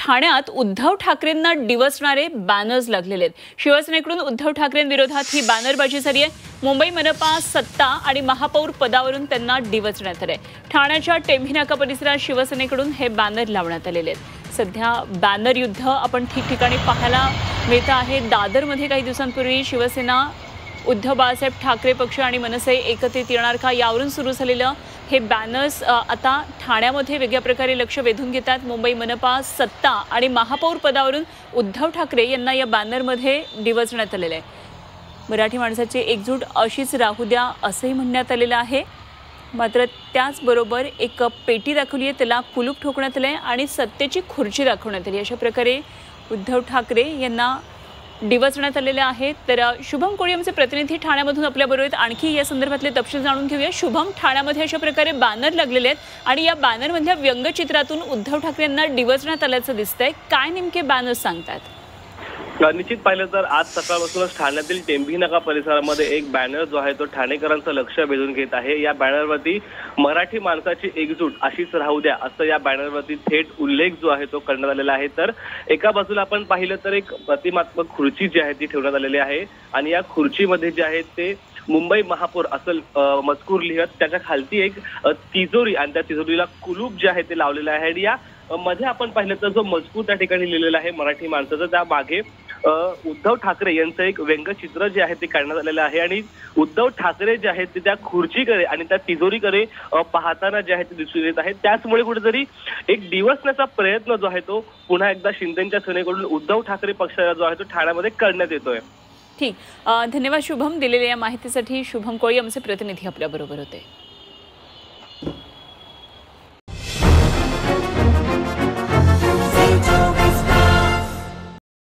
ठाण्यात उद्धव ठाकरेंना डिवचणारे बॅनर्स लागलेले आहेत। शिवसेनेकडून उद्धव ठाकरेंविरोधात ही बॅनरबाजी झाली आहे। मुंबई मनपा सत्ता आणि महापौर पदावरून त्यांना डिवचण्यात आले। ठाण्याच्या टेंभी नाका परिसरात शिवसेनेकडून हे बॅनर लावण्यात आलेले आहेत। सध्या बॅनर युद्ध आपण ठिकठिकाणी पाहायला मिळत आहे। दादरमध्ये काही दिवसांपूर्वी शिवसेना उद्धव बाळासाहेब ठाकरे पक्ष आणि मनसे एकत्रित येणार का यावरून सुरू झालेलं हे बॅनर्स आता ठाण्यामध्ये वेगळ्या प्रकारे लक्ष वेधून घेतात। मुंबई मनपा सत्ता आणि महापौर पदावरून उद्धव ठाकरे यांना या बॅनरमध्ये डिवचण्यात आलेले आहे। मराठी माणसाची एकजूट अशीच राहू द्या असंही म्हणण्यात आलेलं आहे। मात्र त्याचबरोबर एक पेटी दाखवली आहे, त्याला कुलूप ठोकण्यात आले आणि सत्तेची खुर्ची दाखवण्यात आली। अशा प्रकारे उद्धव ठाकरे यांना डिवचण्यात आलेले आहेत। तर शुभम कोळी आमचे प्रतिनिधी ठाण्यामधून आपल्याबरोबर आहेत। आणखी या संदर्भातले तपशील जाणून घेऊया। शुभम, ठाण्यामध्ये अशा प्रकारे बॅनर लागलेले आहेत आणि या बॅनरमधल्या व्यंगचित्रातून उद्धव ठाकरे यांना डिवचण्यात आल्याचं दिसतंय। काय नेमके बॅनर्स सांगतात? निश्चित पाहिलं तर आज सकाळपासूनच ठाण्यातील टेंभी नाका परिसरामध्ये एक बॅनर जो आहे तो ठाणेकरांचं लक्ष वेधून घेत आहे। या बॅनरवरती मराठी माणसाची एकजूट अशीच राहू द्या असं या बॅनरवरती थेट उल्लेख जो आहे तो करण्यात आलेला आहे। तर एका बाजूला आपण पाहिलं तर एक प्रतिमात्मक खुर्ची जी आहे ती ठेवण्यात आलेली आहे आणि या खुर्चीमध्ये जे आहे ते मुंबई महापौर असं मजकूर लिहत त्याच्या खालती एक तिजोरी आणि त्या तिजोरीला कुलूप जे आहे ते लावलेलं आहे। आणि या मध्ये आपण पाहिलं तर जो मजकूर त्या ठिकाणी लिहिलेला आहे मराठी माणसाचं, त्या मागे उद्धव ठाकरे यांचं एक व्यंगचित्र जे आहे ते काढण्यात आलेलं आहे आणि उद्धव ठाकरे जे आहेत ते त्या खुर्चीकडे आणि त्या तिजोरीकडे पाहताना जे आहे ते दिसून येत आहे। त्याचमुळे कुठेतरी एक डिवचण्याचा प्रयत्न जो आहे तो पुन्हा एकदा शिंदेच्या सेनेकडून उद्धव ठाकरे पक्षाला जो आहे तो ठाण्यामध्ये करण्यात येतोय। ठीक, धन्यवाद शुभम, दिलेल्या या माहितीसाठी। शुभम कोळी आमचे प्रतिनिधी आपल्याबरोबर होते।